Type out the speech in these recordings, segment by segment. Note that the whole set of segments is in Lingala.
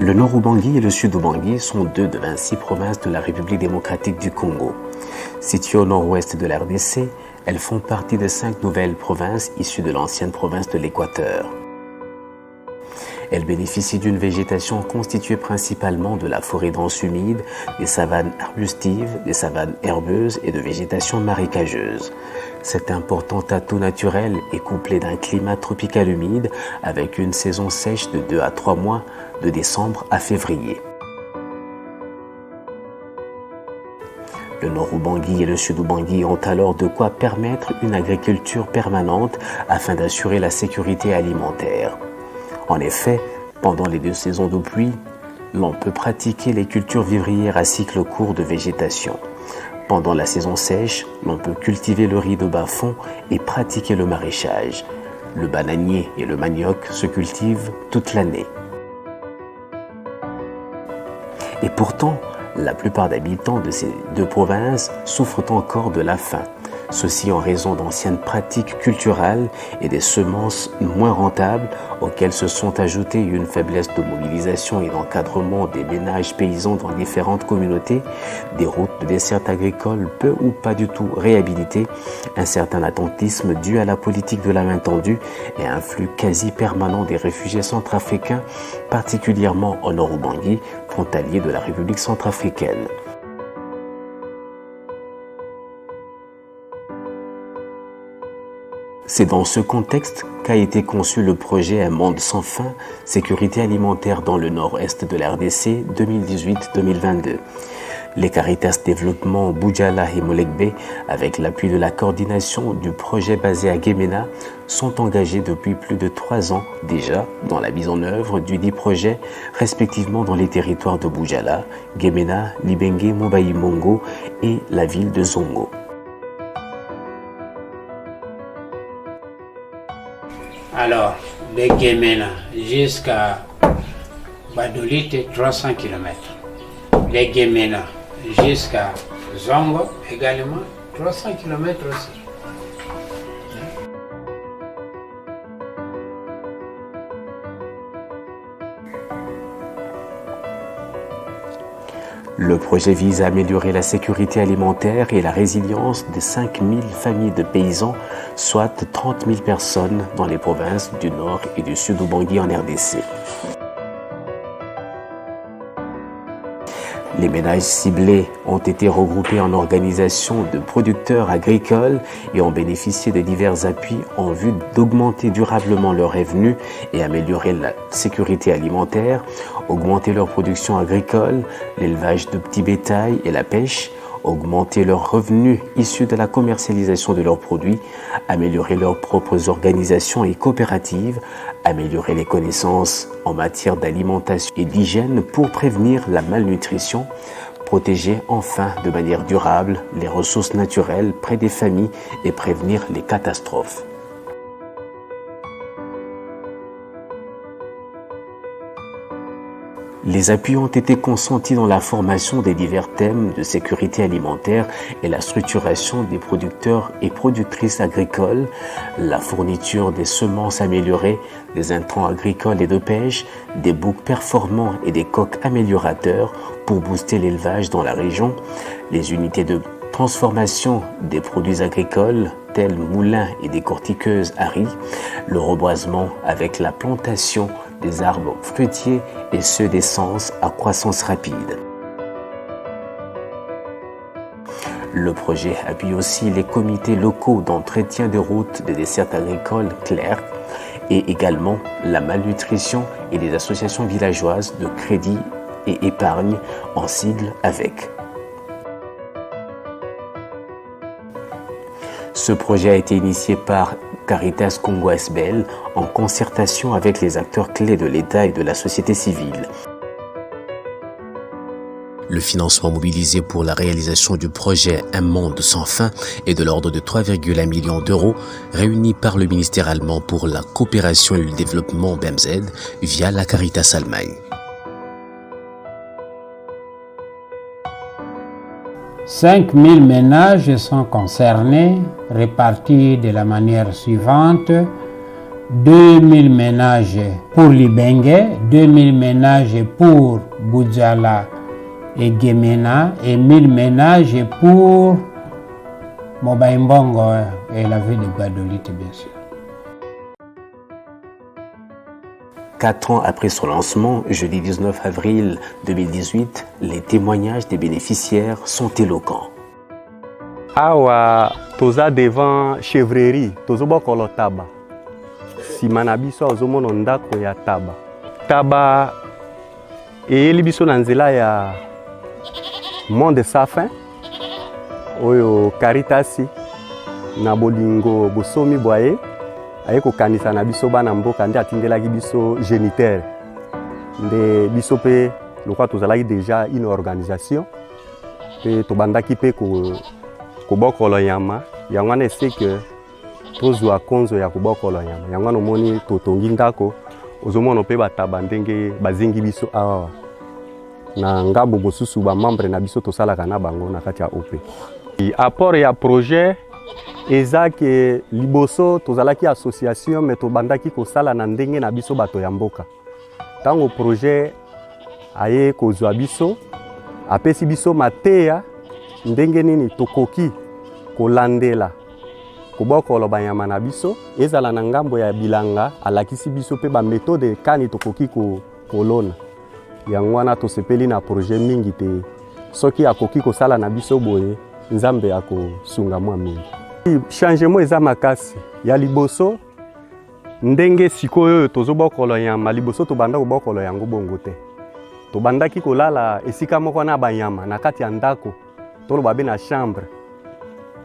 Le Nord-Ubangi et le Sud-Ubangi sont deux de 26 provinces de la République démocratique du Congo. Situées au nord-ouest de la RDC, elles font partie de 5 nouvelles provinces issues de l'ancienne province de l'Équateur. Elles bénéficient d'une végétation constituée principalement de la forêt dense humide, des savanes arbustives, des savanes herbeuses et de végétation marécageuse. Cet important atout naturel est couplé d'un climat tropical humide avec une saison sèche de 2 à 3 mois, de décembre à février. Le Nord-Ubangi et le Sud-Ubangi ont alors de quoi permettre une agriculture permanente afin d'assurer la sécurité alimentaire. En effet, pendant les 2 saisons de pluie, l'on peut pratiquer les cultures vivrières à cycle court de végétation. Pendant la saison sèche, l'on peut cultiver le riz de bas-fond et pratiquer le maraîchage. Le bananier et le manioc se cultivent toute l'année. Et pourtant, la plupart des habitants de ces 2 provinces souffrent encore de la faim. Ceci en raison d'anciennes pratiques culturelles et des semences moins rentables auxquelles se sont ajoutées une faiblesse de mobilisation et d'encadrement des ménages paysans dans différentes communautés, des routes de desserte agricole peu ou pas du tout réhabilitées, un certain attentisme dû à la politique de la main tendue et un flux quasi permanent des réfugiés centrafricains, particulièrement au Nord-Ubangi, frontalier de la République centrafricaine. C'est dans ce contexte qu'a été conçu le projet Un monde sans faim, sécurité alimentaire dans le nord-est de la RDC 2018-2022. Les Caritas Développement Boudjala et Molekbe, avec l'appui de la coordination du projet basé à Guémena, sont engagés depuis plus de 3 ans déjà dans la mise en œuvre du dit projet, respectivement dans les territoires de Boudjala, Guémena, Libenge, Mobaï-Mongo et la ville de Zongo. Alors, de Guémena jusqu'à Badolite, 300 km. De Guémena jusqu'à Zongo, également, 300 km aussi. Le projet vise à améliorer la sécurité alimentaire et la résilience de 5000 familles de paysans, soit 30 000 personnes dans les provinces du Nord et du Sud-Ubangi en RDC. Les ménages ciblés ont été regroupés en organisations de producteurs agricoles et ont bénéficié de divers appuis en vue d'augmenter durablement leurs revenus et améliorer la sécurité alimentaire, augmenter leur production agricole, l'élevage de petits bétail et la pêche, augmenter leurs revenus issus de la commercialisation de leurs produits, améliorer leurs propres organisations et coopératives, améliorer les connaissances en matière d'alimentation et d'hygiène pour prévenir la malnutrition, protéger enfin de manière durable les ressources naturelles près des familles et prévenir les catastrophes. Les appuis ont été consentis dans la formation des divers thèmes de sécurité alimentaire et la structuration des producteurs et productrices agricoles, la fourniture des semences améliorées, des intrants agricoles et de pêche, des boucs performants et des coqs améliorateurs pour booster l'élevage dans la région, les unités de transformation des produits agricoles tels moulins et décortiqueuses à riz, le reboisement avec la plantation des arbres fruitiers et ceux d'essence à croissance rapide. Le projet appuie aussi les comités locaux d'entretien des routes des dessertes agricoles claires et également la malnutrition et les associations villageoises de crédit et épargne en sigle avec. Ce projet a été initié par Caritas Congo SBL en concertation avec les acteurs clés de l'État et de la société civile. Le financement mobilisé pour la réalisation du projet Un monde sans faim est de l'ordre de 3,1 millions d'euros réunis par le ministère allemand pour la coopération et le développement BMZ via la Caritas Allemagne. 5000 ménages sont concernés, répartis de la manière suivante. 2000 ménages pour Libenge, 2000 ménages pour Boudjala et Gemena et 1000 ménages pour Mobaïmbongo et la ville de Gbadolite, bien sûr. 4 ans après son lancement, jeudi 19 avril 2018, les témoignages des bénéficiaires sont éloquents. Awa toza devant chevrerie, tozo bokolo taba. Simana biso ozomona ndako ya taba. Taba eyeli biso na nzela ya Monde Safin oyo Caritasi na bolingo bosomi boye aye kokanisa na biso bana mboka nde atindelaki biso géniteur. Nde biso pe lokwa tozalaki déjà une organisation pe tobandaki pe kobokolo nyama yango wana eseke tozwa konzo ya kobokolo nyama yango wana omoni totongi ndako ozomona pe bataba ndenge bazingi biso awa na ngambo mosusu ba membre na biso tosalaka na bango na kati ya OP. Apport ya projet eza ke liboso tozalaki association mais tobandaki kosala na ndenge na biso bato ya mboka. Tango projet aye kozwa biso apesi biso mateya ndenge nini tokoki kolandela kobokolo banyama na biso ezala na ngambo ya bilanga alakisi biso pe ba méthode kani tokoki kolona yango wana tosepeli na projet mingi te soki akoki kosala na biso boye nzambe akosunga mwa mingi. Changement eza makasi ya liboso ndenge sikoyo tozobokolo nyama liboso tobanda kobokolo yango bongo te tobandaki kolala esika moko na banyama na kati ya ndako toloba be na chambre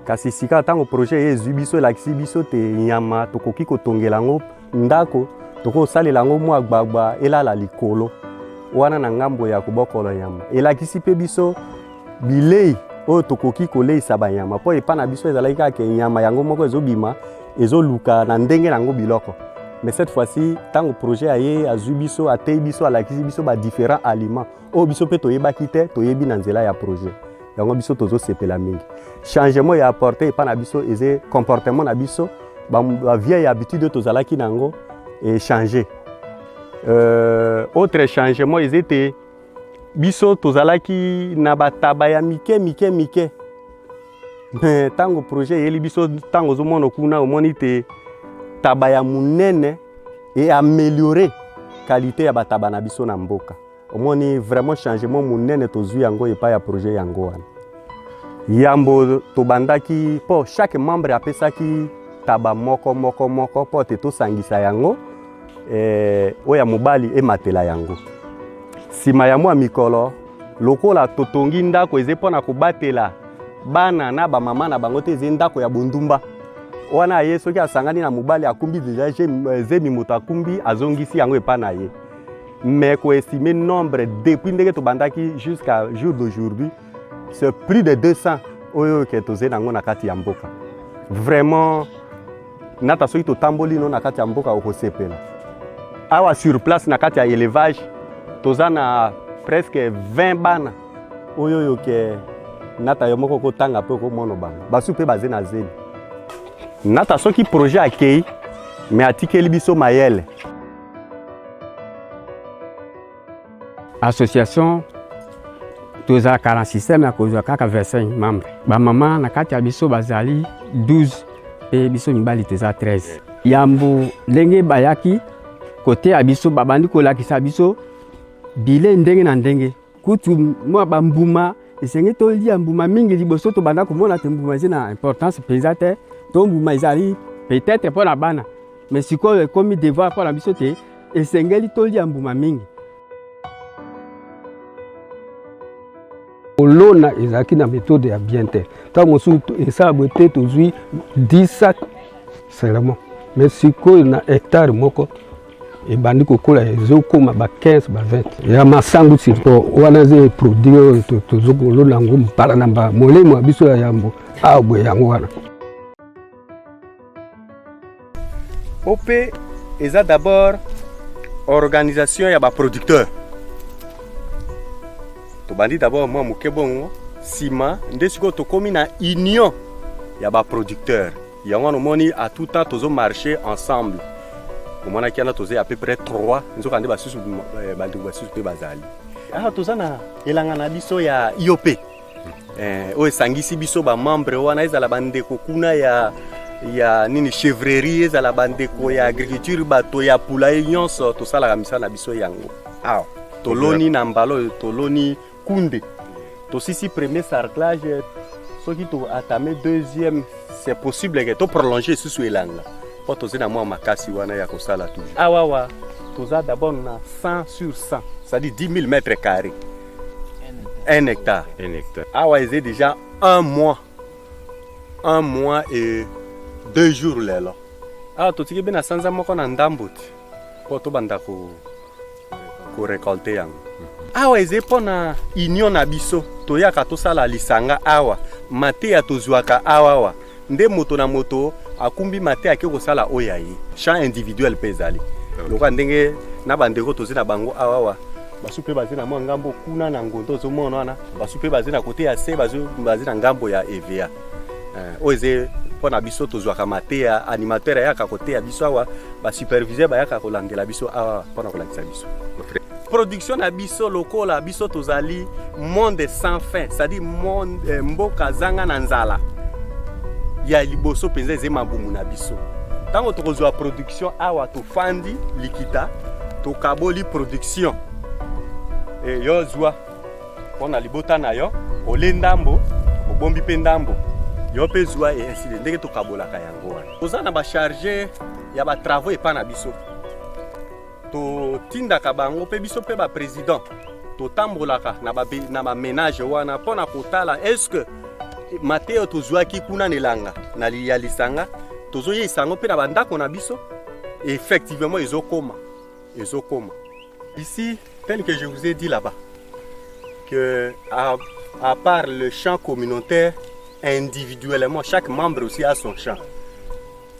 kasi sika tango projet ezwi biso elakisi biso te nyama tokoki kotongela ngo ndako tokosalela ngo mwa gbagba elala likolo wana na ngambo ya kobokolo nyama elakisi pe biso bilei oyo tokoki koleisa banyama po epa na biso ezalaki kaka nyama yango moko ezobima ezoluka na ndenge nango biloko. Mais cette fois-ci tango projet aye azwi biso atei biso alakisi biso ba différents aliments oyo biso pe toyebaki te toyebi na nzela ya projet yango biso tozosepela mingi. Changement ya apporté epa na biso eze comportement na biso ba vieille habitude tozalaki nango et changer. Autre changement ezete biso tozalaki na bataba ya mike. Mais tango projet yeli biso tango zomona kuna omoni te taba ya munene et améliorer qualité ya bataba na biso na mboka. Omoni vraiment changement munene tozwi yango epa ya projet yango wana. Yambo tobandaki po chaque membre apesaki taba moko po te tosangisa yango oya mobali ematela yango. Sima ya mwa mikolo lokola totongi ndako eze pona kobatela bana na ba mama na bango te eze ndako ya bondumba wana ye soki asangani na mobali akumbi déjà zemi moto akumbi azongisi yango epa na ye mais ko estimer nombre depuis ndenge tobandaki jusqu'à jour d'aujourd'hui c'est plus de 200 oyo ke toze nango na kati ya mboka. Vraiment nata soki totamboli no na kati ya mboka okosepela awa sur place na kati ya élevage toza na presque 20 bana oyo ke nata yo moko kotanga pe ko mono bana basu pe baze na zeli nata soki projet akei mais atikeli biso mayele. Association toza 46 na kozwa kaka 25 membres ba mama na kati ya biso bazali 12 pe biso mibali toza 13 yambo ndenge bayaki kote ya biso babandi kolakisa biso bile ndenge na ndenge kutu mwa bambuma esenge tolia mbuma mingi liboso to banda komona te mbuma zina importance penza te to mbuma ezali peut-être pour la bana mais sikoyo comme devoir pour la biso te esengeli tolia mbuma mingi. Olona ezaki na méthode ya bien te tango su esa bote tozui 10 sacs seulement mais sikoyo na hectare moko ebandi kokola ezokoma ba 15 ba 20 ya masangu siko wana ze produit tozokolona ngo mpala na ba molemo ya biso ya yambo abwe yango wana. OP eza d'abord organisation ya ba producteur tobandi d'abord moi mukebongo sima nde siko tokomi na union ya ba producteur yango nomoni à tout temps tozo marcher ensemble komona kiana toze à peu près 3 nzoka nde basusu bantu basusu pe bazali toza na elanga na biso ya IOP oyo esangisi biso bamembre wana ezala bandeko kuna ya nini chevrerie ezala bandeko ya agriculture bato ya poulailler nyonso tosalaka misala na biso yango awa toloni na mbalo toloni kunde tosisi premier sarclage soki toatame deuxième c'est possible que to prolonger susu elanga po toza na mwa makasi wana ya kosala toujours awawa toza d'abord na 100 sur 100 c'est-à-dire 10 000 mètres carrés 1 hectare awa eza déjà un mois et 2 jours lelo awa totiki be na sanza moko na ndambo ti po tobanda korekolte yango awa eza mpo na union na biso toyaka tosala lisanga awa mateya tozwaka awawa nde moto na moto akumbi mateya ake kosala oyo ye champ individuel mpe ezali lokola ndenge na bandeko tozi na bango awawa basu mpe bazi na mwa ngambo kuna na ngondo ozomona wana basu mpe bazi na kote ya se bazi na ngambo ya EVA oyo eza mpo na biso tozwaka mateya animateur ayaka koteya biso awa basuperviseur bayaka kolandela biso awa mpo na kolakisa biso production na biso lokola biso tozali monde sans fin c'est-à-dire monde mboka zanga na nzala ya liboso penza eze mabumu na biso ntango tokozwa production awa tofandi likita tokaboli production yo zwa mpona libota na yo ole ndambo obombi mpe ndambo yo mpe zwa ainsi de ndenge tokabolaka yango wana toza na bacharge ya batravaux epa na biso totindaka bango mpe biso mpe baprésident totambolaka na bamenage wana mpona kotala estce mateyo tozwaki kuna nelanga na ya lisanga tozoyeisa yango mpe na bandako na biso effectivement ezokoma ici tel que je vous ai dit là-bas que à part le champ communautaire individuellement chaque membre aussi a son champ.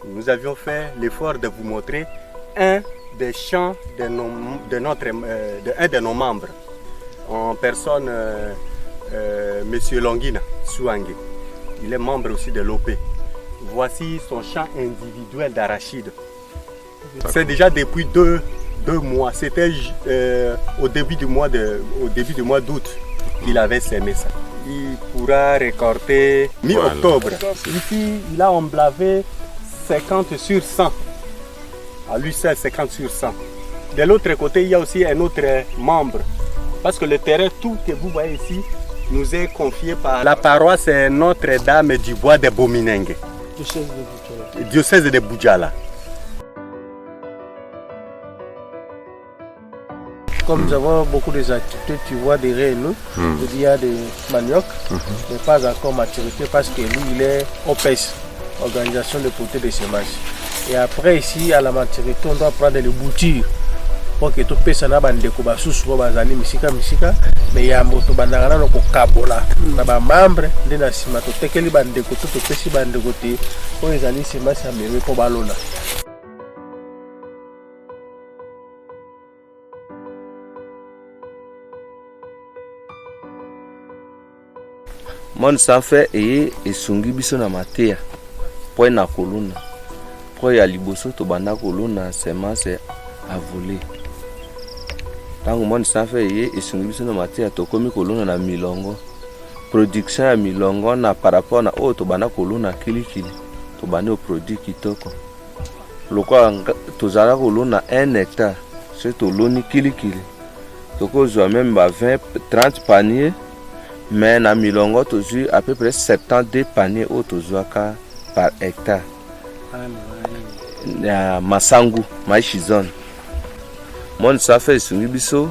Nous avions fait l'effort de vous montrer un des champs de un de nos membres en personne monsieur Longina Souangé. Il est membre aussi de l'OP. Voici son champ individuel d'arachide. C'est déjà depuis deux mois. C'était au début du mois d'août qu'il avait semé ça. Il pourra récolter mi-octobre. Ici, il a emblavé 50 sur 100. À lui seul, 50 sur 100. De l'autre côté, il y a aussi un autre membre. Parce que le terrain, tout que vous voyez ici, nous est confié par la paroisse Notre-Dame du Bois de Bominengue. Diocèse de Boudjala. Comme nous avons beaucoup d'activités, tu vois derrière nous, il y a des maniocs, mais pas encore maturité parce que lui, il est OPES, Organisation de Protection des Semences. Et après, ici, à la maturité, on doit prendre les boutures pour que tout puisse en avoir des coups sous bazali misika, mais il y a un moto bandana no kabola. Na ba membre de la simato tekeli bande ko tout pesi bande côté pour les années semences à me pour balona. Mon safe esungi biso na mateya po na koluna po ya liboso to banda koluna semence a voler tango mon safe esungi biso na mateya to komi koluna na milongo production ya milongo na par rapport na to banda koluna kilikili to banda produit kitoko lokola tozala koluna 1 hectare c'est to loni kilikili to kozwa même ba 20-30 paniers. Mais na milongo tozu à peu près 72 paniers au tozuaka par hectare. Ya masangu, maïchizone. Mon safe sungi biso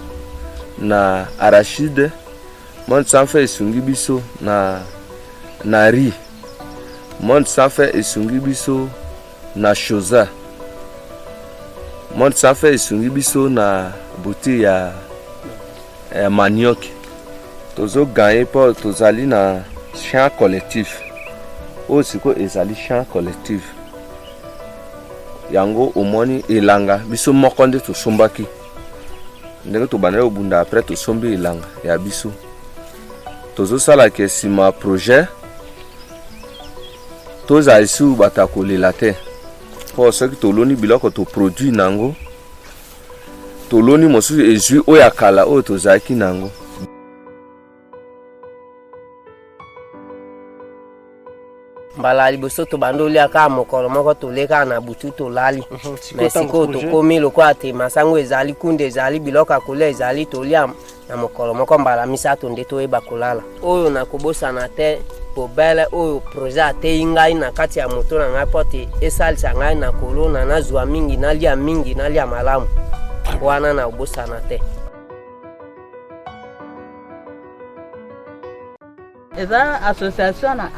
na arachide. Mon safe sungi biso na riz. Mon safe sungi biso na choza. Mon safe sungi biso na bouti ya manioc. Tozo gagné pour tozali na champ collectif. Aussi ko ezali champ collectif. Yango omoni elanga biso mokonde to sombaki. Ndenge to banela obunda après to sombi elanga ya biso. Tozo sala ke sima projet. Toza isu batakolela te. mpo soki toloni biloko toproduit nango toloni mosusu ezwi oyo ya kala oyo tozalaki nango. mbala liboso tobanda olia kaka mokolo moko toleka na butu tolali mais sikoyo tokomi lokola te masango ezali kunde ezali biloko ya kolia ezali tolia na mokolo moko mbala misato nde toyeba kolala oyo nakobosana te pobele oyo projet ateyi ngai na kati ya moto na ngai mpo te esalisa ngai na kolona nazwa mingi nalia malamu wana na kobosana te. Eza association na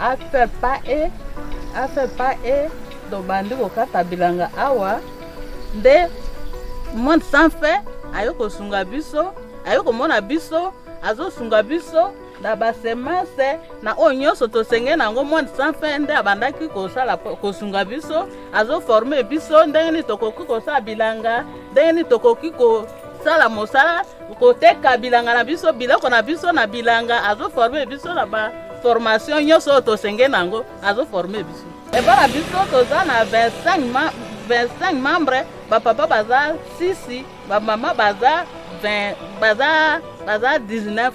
AFEPAE do bandi kokata bilanga awa nde monde sans fin ayo kosunga biso ayo komona biso azosunga biso na basemence na oyo nyonso tosenge nango monde sans fin nde abandaki kosala kosunga biso azoforme biso ndenge nini tokoki kosala bilanga ndenge nini tokoki kosala mosala koteka bilanga na biso biloko na biso na bilanga azoforme biso na baformation nyonso oyo tosenge nango azoforme biso ebana biso toza na 25 membres bapapa baza 6 bamama baza 20 baza 19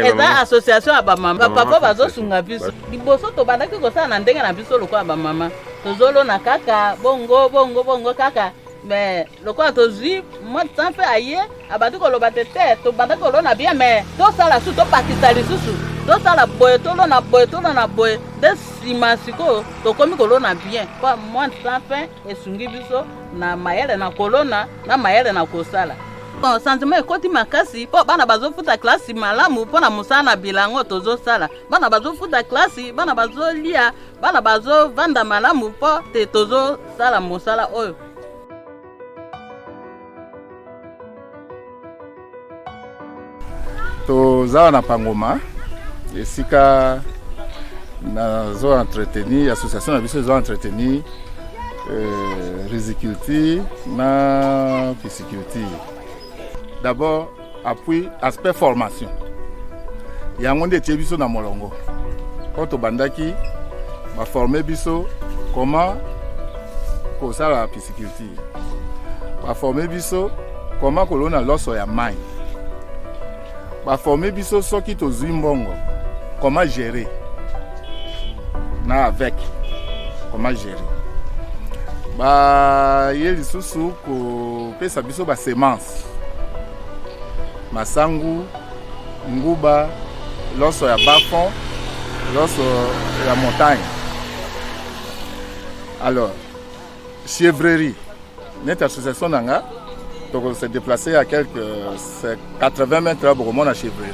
eza association ya bamama bapapa bazosunga biso liboso tobandaki kosala na ndenge na biso lokola bamama tozolona kaka bongo kaka mais lokola tozwi mode sans fait aye abandi koloba te tobandaki kolona bien mais tosala su topakisa lisusu tosala boye tolona boye nde nsima sikoyo tokomi kolona bien mpo mode sans fait esungi biso na mayele na kolona na mayele na kosala sentiment ekoti makasi mpo bana bazofuta klasi malamu mpo na mosala na bilango tozosala bana bazofuta klasi bana bazolia bana bazovanda malamu mpo te tozosala mosala oyo. Toza na Pangoma esika nazo entretenir association na biso zo entretenir riziculture na pisciculture. D'abord appui aspect formation yango nde tie biso na molongo po tobandaki baforme biso comment kosala pisciculture baforme biso comment kolona loso ya mai baforme biso soki tozwi mbongo comment gérer na avec comment gérer ye lisusu kopesa biso basemence masangu nguba loso ya bas-fond loso ya montagne. Alors chèvrerie notre association nanga donc se déplacer à quelques 80 mètres pour mon chèvrerie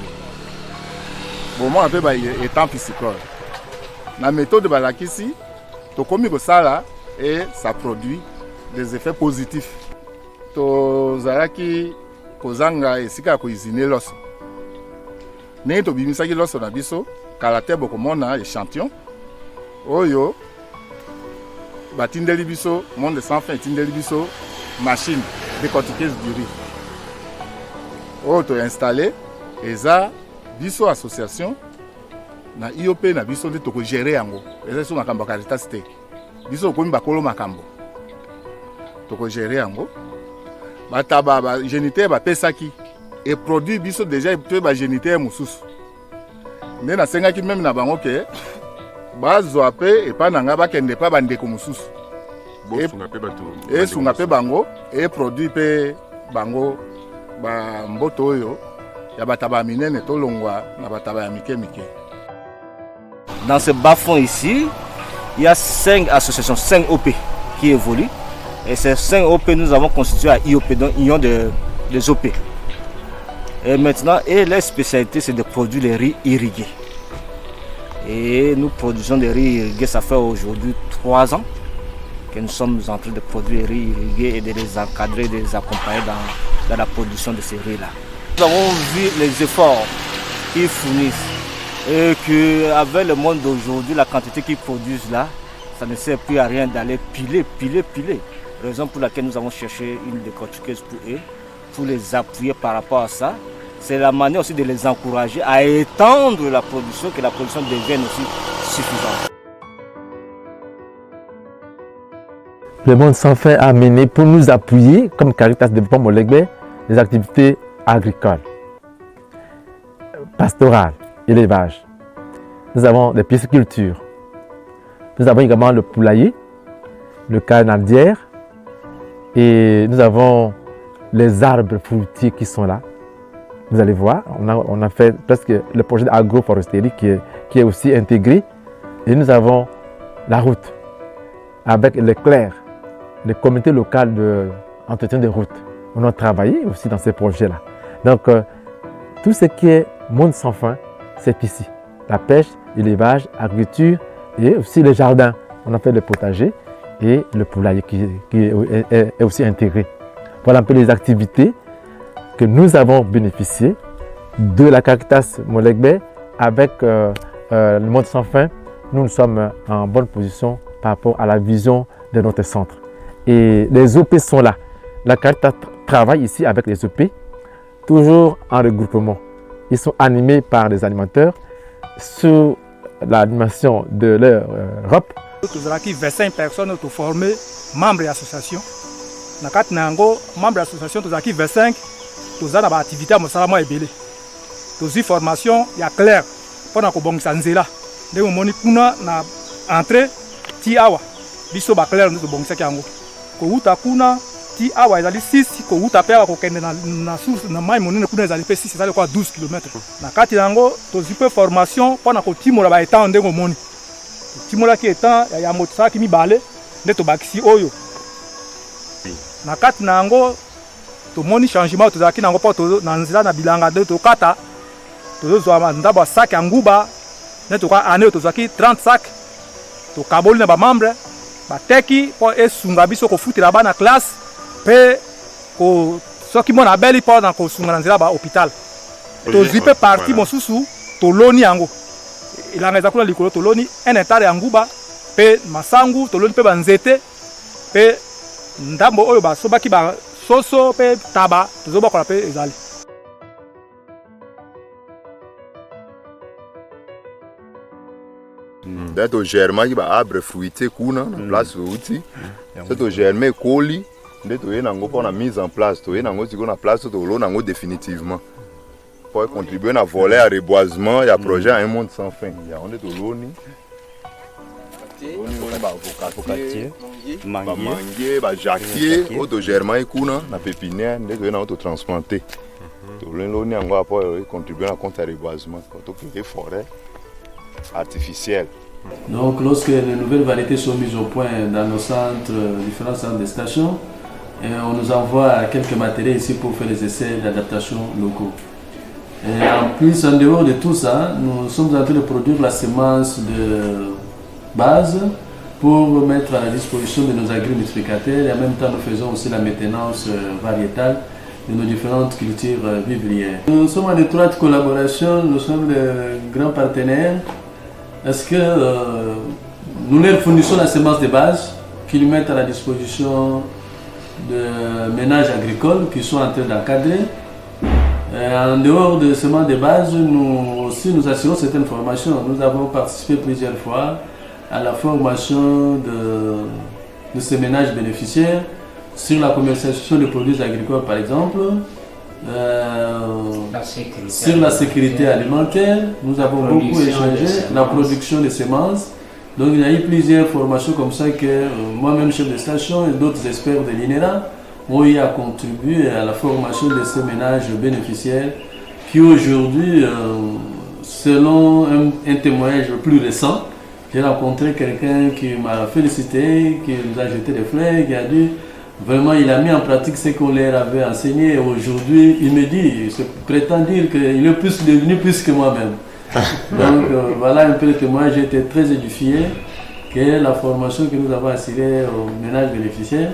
bon moi un peu étant piscicole la méthode de balakisi to komi ko sala et ça produit des effets positifs to zalaki kozanga esika ko izine loso ne to bimisaki loso na biso kala te boko mona échantillon oyo batindeli biso monde sans fin tindeli biso machine décortiqueuse du riz oyo to installé eza biso association na IOP na biso nde toko gérer yango eza so makambo Caritas te biso komi bakolo makambo toko gérer yango bataba ba géniteur bapesaki et produit biso déjà pe ba géniteur mosusu nde na sengaki même na bango ke bazwa pe epa nanga bakende pa bandeko mosusu esunga pe bango e produit pe bango ba mboto oyo ya bataba minene tolongwa na bataba ya mike. Dans ce bas-fond ici, il y a 5 associations, 5 OP qui évoluent. Et ces 5 OP, nous avons constitué à IOP, donc Union des OP. Et maintenant, leur spécialité, c'est de produire les riz irrigués. Et nous produisons des riz irrigués, ça fait aujourd'hui 3 ans que nous sommes en train de produire les riz irrigués et de les encadrer, de les accompagner dans la production de ces riz-là. Nous avons vu les efforts qu'ils fournissent. Et qu'avec le monde d'aujourd'hui, la quantité qu'ils produisent là, ça ne sert plus à rien d'aller piler. Raison pour laquelle nous avons cherché une décortiqueuse pour eux, pour les appuyer par rapport à ça. C'est la manière aussi de les encourager à étendre la production, que la production devienne aussi suffisante. le Monde Sans Fin a mené pour nous appuyer, comme Caritas Développement Molegbe, des activités agricoles, pastorales, élevage. Nous avons des piscicultures. Nous avons également le poulailler, le canardière, et nous avons les arbres fruitiers qui sont là. Vous allez voir, on a fait presque le projet d'agroforesterie qui est aussi intégré. Et nous avons la route avec les CLER, le comité local d'entretien des routes. On a travaillé aussi dans ces projets-là. Donc, tout ce qui est Monde Sans Fin, c'est ici. La pêche, l'élevage, l'agriculture et aussi les jardins. On a fait le potager et le poulailler qui est aussi intégré. Voilà un peu les activités que nous avons bénéficié de la Caritas Molegbe avec le Monde Sans Fin. Nous sommes en bonne position par rapport à la vision de notre centre. Et les OP sont là. La Caritas travaille ici avec les OP, toujours en regroupement. Ils sont animés par des animateurs sous l'animation de leur ROP. Nous avons 25 personnes qui formées membres de l'association. Dans le membres de l'association, nous avons 25 nous avons des activités à Mosalama et Belé. Nous avons une formation, il y a clair, pendant que nous avons là. Nous avons entré, ti awa, biso ba clair nous avons fait yango. Ko uta kuna ti awa ezali 6 ko uta pe awa ko kende na source na mai monene kuna ezali pe 6 ezali kwa 12 km. Na kati yango tozipe formation pendant que timola ba étant ndengo moni. Timola ki étant ya motsa ki mibale nde to bakisi oyo. Na kati nango tomoni changement tozalaki nango mpo na nzela na bilanga nde tokata tozozwa ndabo ya sac ya nguba nde toka ane tozwaki 30 sac tokaboli na bamembre bateki mpo esunga biso kofutela bana classe mpe soki mwana abeli mpo na kosunga na nzela bahôpital tozwi mpe parti mosusu toloni yango elanga eza kuna likolo toloni 1 hectare ya nguba mpe masangu toloni mpe banzete mpe ndambo oyo basobaki soso pe taba tozobakola pe ezali. C'est au germain qui va arbre fruité kuna na place outi. C'est au germain coli nde to yena ngo pour mise en place to yena ngo tiko na place to lo nango définitivement. Pour contribuer à voler à reboisement, il y a projet Un Monde Sans Fin. Il y a on est to loni. Manguier, jacquier, auto germain kuna na pépinière nde to yena auto transplanter. To loni ngo pour contribuer à compte à reboisement, to créer forêt artificielle. Donc lorsque les nouvelles variétés sont mises au point dans nos centres, différents centres de stations, on nous envoie quelques matériels ici pour faire les essais d'adaptation locaux. Et en plus, en dehors de tout ça, nous sommes en train de produire la semence de base pour mettre à la disposition de nos agri-multiplicateurs et en même temps nous faisons aussi la maintenance variétale de nos différentes cultures vivrières. Nous sommes en étroite collaboration, nous sommes des grands partenaires. Est-ce que nous leur fournissons la semence de base qu'ils mettent à la disposition de ménages agricoles qui sont en train d'encadrer. En dehors de semences de base, nous aussi nous assurons certaines formations. Nous avons participé plusieurs fois à la formation de ces ménages bénéficiaires sur la commercialisation de produits agricoles par exemple. Sur la sécurité alimentaire, nous avons beaucoup échangé, la production de semences. Donc il y a eu plusieurs formations comme ça que moi-même chef de station et d'autres experts de l'INERA ont eu à contribuer à la formation de ces ménages bénéficiaires qui aujourd'hui, selon un témoignage plus récent, j'ai rencontré quelqu'un qui m'a félicité, qui nous a jeté des fleurs, qui a dit vraiment, il a mis en pratique ce qu'on leur avait enseigné et aujourd'hui, il me dit, il prétend dire qu'il est devenu plus que moi-même. Donc voilà un peu le témoignage, j'ai été très édifié que la formation que nous avons assurée aux ménages bénéficiaires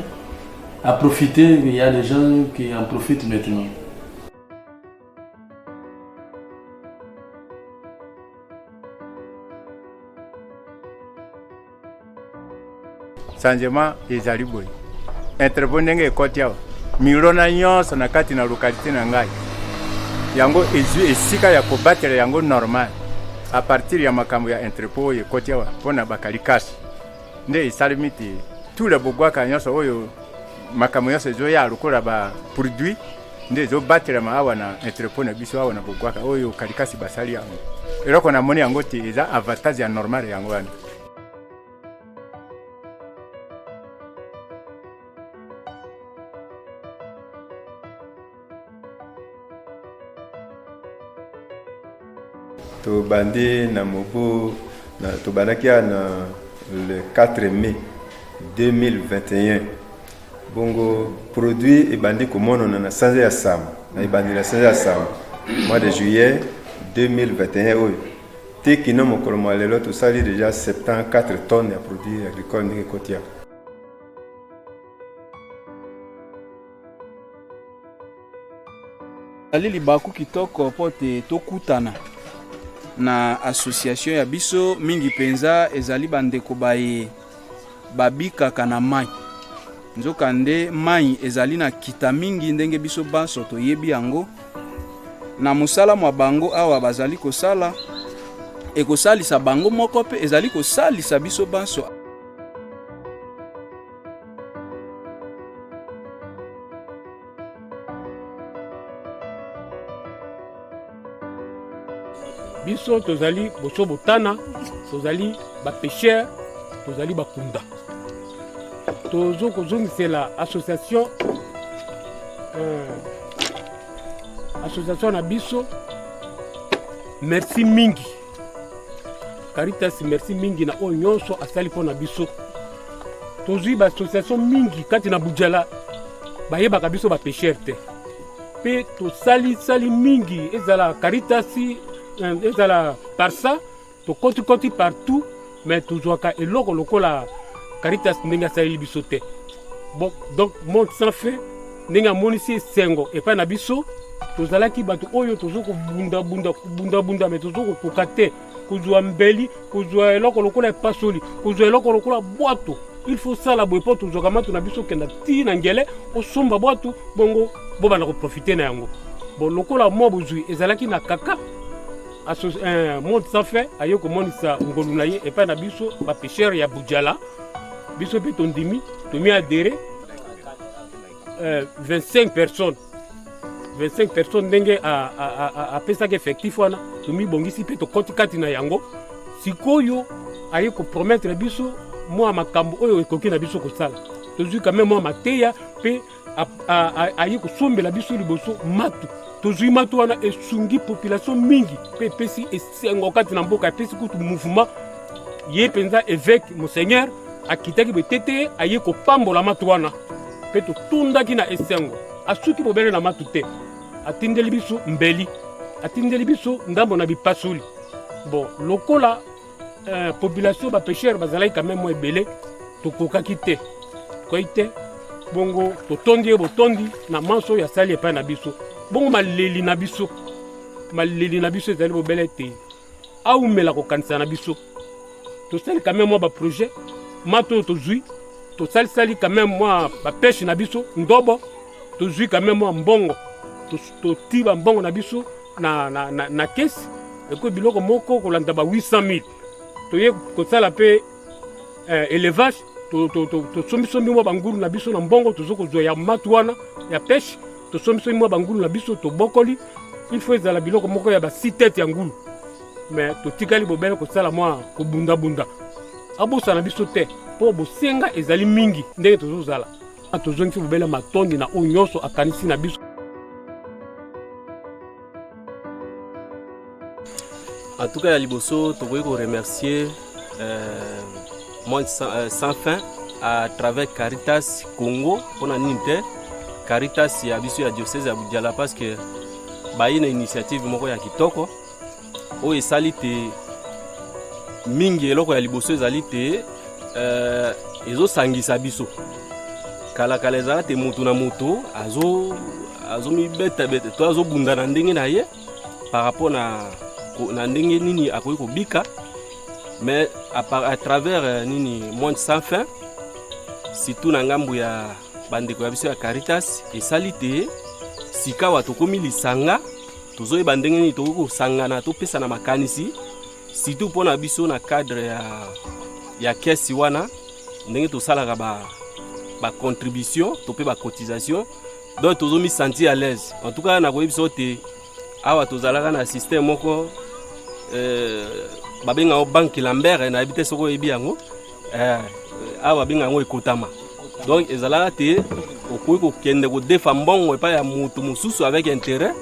a profité, il y a des gens qui en profitent maintenant. Changement ezali boy. Intervenir ekoti awa. Milona nyonso na kati na localité na ngai. Yango ezwi esika ya kobatela yango normal. A partir ya makambo ya entrepôt ekoti awa pona bakalikasi. Nde esalimiti tout le bogwaka nyonso oyo makambo nyonso ezoya lokola ba produit nde ezobatelama awa na entrepôt na biso awa na bogwaka oyo Caritas basali yango eloko namoni yango te eza avantage ya normal yango wana. Tobandi na mobo tobandaki na le 4 mai 2021 bongo produit ebandi komonana na sanza ya Sam na ebandi la sanza ya Sam mois de juillet 2021 oyo tekino mokolo mwa lelo tosali déjà 74 tonnes ya produit agricole ndenge kotia. alili baku kitoko pote tokutana na association ya biso mingi penza ezali bandeko baye babikaka na mai nzoka nde mai ezali na kita mingi ndenge biso banso toyebi yango na mosala mwa bango awa bazali kosala ekosalisa bango moko pe ezali kosalisa biso banso. biso tozali boso botana tozali ba pêcheur tozali bakunda tozo kozongisela association na biso merci mingi Caritas merci mingi na oyo nyonso asali mpo na biso tozwi ba association mingi kati na Bujala bayebaka biso ba pêcheur te pe tosali mingi ezala Caritas ezala parsa to koti partout mais tozwaka eloko lokola Caritas ndenge asali biso te. Bon donc monde sans fait ndenge amonisi esengo epai na biso tozalaki bato oyo tozoko bunda mais tozoko koka te kozwa mbeli kozwa eloko lokola epasoli kozwa eloko lokola bwato il faut sala boye po tozwaka matu na biso kenda ti na ngele osomba bwato bongo bobanda koprofite na yango. Bon lokola mwa bozwi ezalaki na kaka monde sans fait ayo komonisa ngolu na ye epai na biso ba pêcheur ya Bujala biso pe tondimi tomi adhéré 25 personnes ndenge apesaki effectif wana tomi bongisi pe tokoti kati na yango sikoyo aye kopromettre biso mwa makambo oyo ekoki na biso kosala tozwi quand même mwa mateya pe aye kosombela biso liboso matu tozwi matu wana esungi population mingi pe epesi esengo kati na mboka epesi kutu mouvement ye mpenza évêque monseigneur akitaki betete aye kopambola matu wana pe totundaki na esengo asuki bobele na matu te atindeli biso mbeli atindeli biso ndambo na bipasuli. Bon lokola population ba pêcheur bazalaki quand même mo ebele tokokaki te koyi te bongo totondi botondi na manso ya sali epai na biso bongo maleli na biso ezali bobele te aumela kokanisa na biso tosali quand même mo ba projet mato tozwi tosali quand même moi ba pêche na biso ndobo tozwi quand même moi mbongo totiba mbongo na biso na kesi eko biloko moko kolanda ba 800 000 toye kosala pe élevage tosombi mwa bangulu na biso na mbongo tozokozwa ya matu wana ya pêche tosombi mwa bangulu na biso tobokoli il faut ezala biloko moko ya ba 6 têtes ya ngulu mais totikali bobele kosala mwa kobunda abosa na biso te po bosenga ezali mingi ndenge tozozala tozongisi bobele matondi na oyo nyonso akanisi na biso. En tout cas, Liboso, je voudrais remercier Monde sans fin à travers Caritas Congo pour l'unité. Caritas ya biso ya diocèse ya Bujala parce que bayi na initiative moko ya kitoko o esali te mingi eloko ya liboso ezali te ezosangisa biso kala ezala te mutu na mutu azomibeta to azobunda na ndenge na ye par rapport na ndenge nini akoki kobika mais à travers nini Monde sans fin surtout na ngambu ya bandeko ya biso ya Caritas esali te sika wa tokomi lisanga tozoyeba ndenge nini tokoki kosangana topesa na makanisi surtout mpona biso na cadre ya kesi wana ndenge tosalaka ba contribution to pe ba cotisation donc tozomi sentir à l'aise en tout cas nakoyebi biso te awa tozalaka na système moko babenga banque Lambert na habité soko yebi yango awa babenga yango ekotama donc ezalaka te okoki kokende kodefa mbongo epai ya mutu mosusu avec intérêt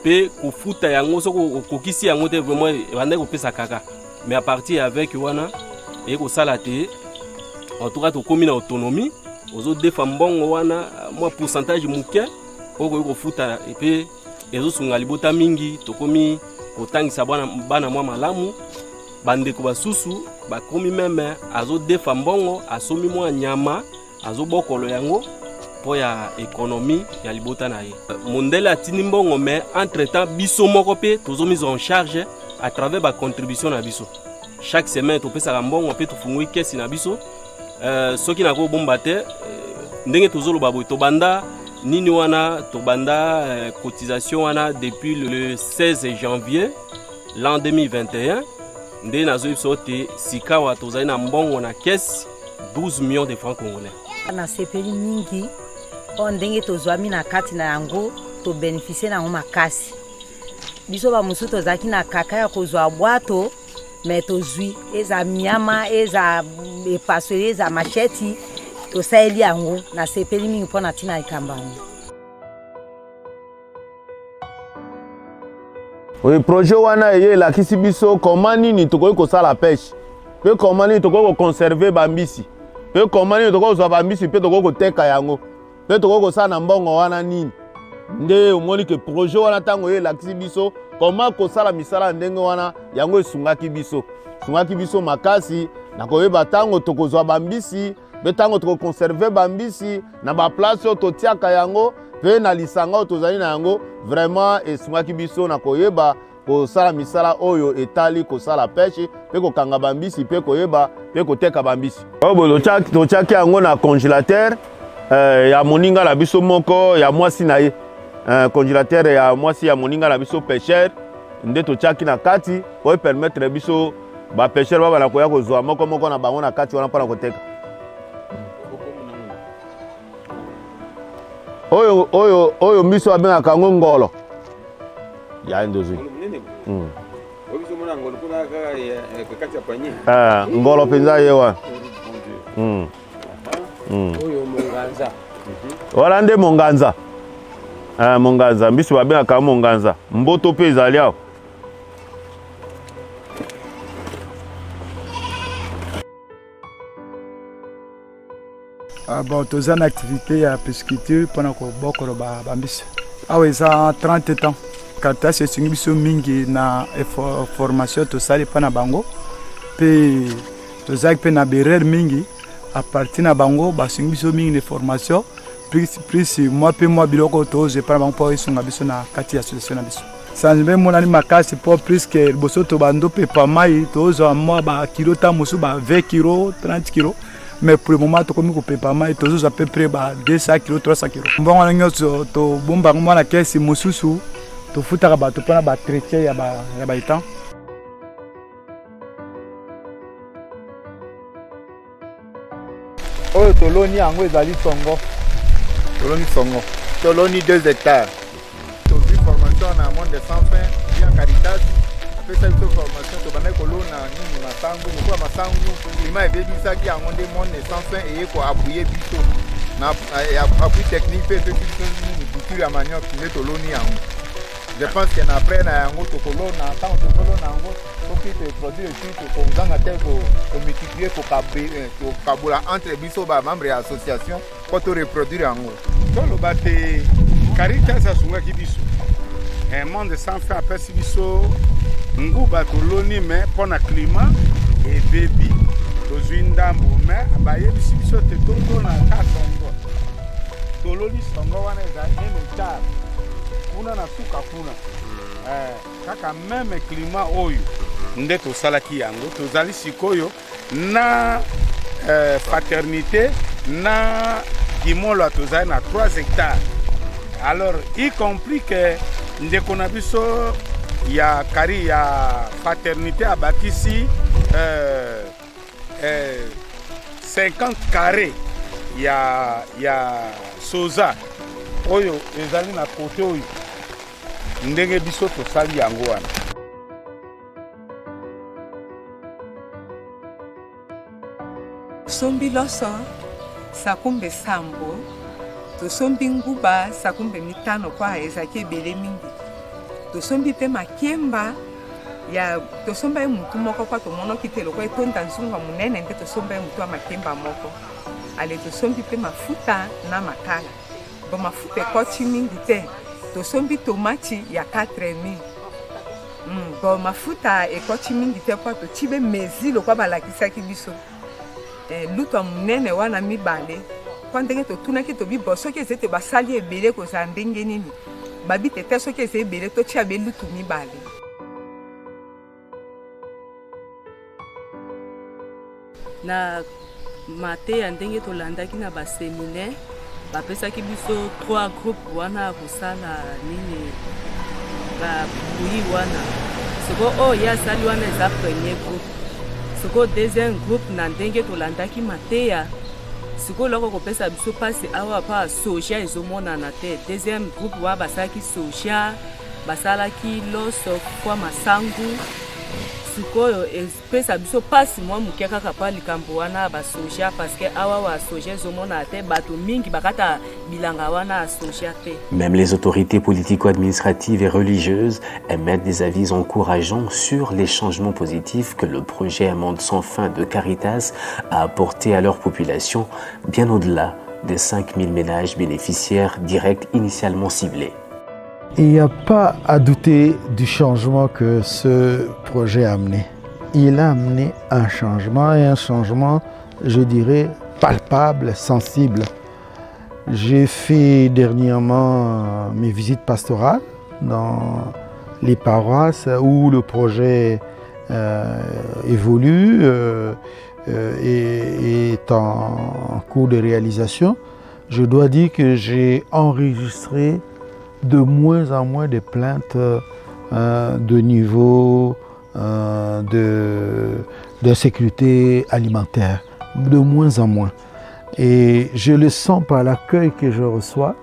pe kofuta yango soko okokisi yango te vraiment ebandaki kopesa kaka mais à partir avec wana ekosala te en tout cas tokomi na autonomie ozodefa mbongo wana mwa pourcentage moke okoki kofuta epe ezosunga libota mingi tokomi kotangisa bana mwa malamu bandeko basusu bakomi meme azodefa mbongo asomi mwa nyama azobokolo yango po ya économie ya libota na ye mondele atini mbongo mais entre temps biso moko pe tozomise en charge à travers ba contribution na biso chaque semaine topesaka mbongo pe tofungui kesi na biso soki nako bomba te ndenge tozoloba boy tobanda nini wana tobanda cotisation wana depuis le 16 janvier l'an 2021 nde nazoyebi biso te sikawa tozali na mbongo na kesi 12 millions de francs congolais na sepeli mingi po ndenge tozwami na kati na yango tobénéficie na yango makasi biso bamosusu tozalaki na kaka ya kozwa bwato me tozwi eza miama eza epasoli eza macheti tosaleli yango na sepeli mingi mpo na ntina likamba yango. Oui, projet wana eyelakisi biso koma nini tokoki kosala pêche mpe koma nini tokoki koconserve bambisi mpe koma nini tokoki kozwa bambisi mpe tokoki koteka yango mpe tokoki kosala na mbongo wana nini nde omoni ke projet wana ntango eyelakisi biso koma kosala misala ndenge wana yango esungaki biso makasi na koyeba ntango tokozwa bambisi mpe ntango tokoconserve bambisi na baplace oyo totiaka yango mpe na lisanga oyo tozali na yango vraiment esungaki biso na koyeba kosala misala oyo etali kosala pêche mpe kokanga bambisi mpe koyeba mpe koteka bambisi oyo totiaki yango na congélateur ya moninga na biso moko ya mwasi na ye congélateur ya mwasi ya moninga na biso pêcheur nde totiaki na kati oyo permettre biso bapêcheur babana koya kozwa moko na bango na kati wana mpona koteka oyo miso babengaka yango ngolo ya ndozwi ngolo mpenza ye wana wala nde monganza monganza miso babengaka monganza mboto mpe ezali awa bon toza na activité ya pisciculture mpona kobokolo bambisi awa eza 30 ans Caritas esungi biso mingi na formation tosali mpa na bango mpe tozalaki mpe na berere mingi apartir na bango basungi biso mingi na formation plus mwa mpe mwa biloko tozwe mpa na bango mpo esunga biso na kati ya association na biso changement emonani makasi mpo puiske liboso tobando pepa mai tozwa mwa bakilo ta mosusu ba 20 kilo 30 kilo mais pour le moment tokomi kopepa mai tozozwa peu près ba 200 kilo 300 kilo mbongo wana nyonso tobombaka mwana kesi mosusu tofutaka bato mpona batretien ya baetan oyo toloni yango ezali songo toloni 2 hectares tozwi formation na monde sans fin via Caritas apesa biso formation tobandaki kolona nini masango lokola masango klima ebebisaki yango nde monde sans fin eye koapuye biso na appui technique mpe epesi biso nini culture ya manioc nde toloni yango je pense que na après na yango tokolona ntango tokolona yango soki toproduire esi tokozanga te komultiplie kokabola entre biso bamembre ya association mpo toreproduire yango toloba te Caritas asungaki biso monde sans fin apesi biso nguba toloni me mpo na klima ebebi tozwi ndambo me bayebisi biso te tolona ka songo toloni songo wana ezali 1 hectare kuna na suka kuna kaka meme klima oyo nde tosalaki yango tozali sikoyo na paternité na dimolo tozali na 3 hectares alors y compris que ndeko na biso ya kari ya paternité abakisi 50 carrés ya soza oyo ezali na kote oyo ndenge biso tosali yango wana. Sombi loso sakumbe sambo tosombi nguba sakumbe mitano kwa ezaki ebele mingi tosombi mpe makemba ya tosomba ye mutu moko kwa tomonoki te lokwa etonda nzunga munene nde tosomba ye mutu ya makemba moko ale tosombi mpe mafuta na makala bo mafuta ekoti mingi te tosombi tomati ya 4000 bo mafuta ekoti mingi te kwa totibe mezi lokwa balakisaki biso luto munene wana mibale kwa ndenge totunaki tobibo soki ezete basali ebele kozala ndenge nini babi tete soki eze ebele totia be lutu mibale. Na mateya ndenge tolandaki na baséminaire bapesaki biso 3 groupe wana kosala nini babuyi wana soko oyo asali wana eza premier groupe soko deuxième groupe na ndenge tolandaki mateya siko loko kopesa biso pasi awa pa soja ezomonana te. Deuxième groupe wa basalaki soja basalaki loso kwa masangu sikoyo espesa biso pasi mwa muke kaka pa likambo wana basoja parce awa wa soja ezomona te bato mingi bakata bilanga wana soja te. Même les autorités politico-administratives et religieuses émettent des avis encourageants sur les changements positifs que le projet Un Monde Sans Fin de Caritas a apporté à leur population, bien au-delà des 5000 ménages bénéficiaires directs initialement ciblés. Il n'y a pas à douter du changement que ce projet a amené. Il a amené un changement, et un changement, je dirais, palpable, sensible. J'ai fait dernièrement mes visites pastorales dans les paroisses où le projet évolue et est en cours de réalisation. Je dois dire que j'ai enregistré de moins en moins de plaintes de niveau d'insécurité alimentaire, de moins en moins. Et je le sens par l'accueil que je reçois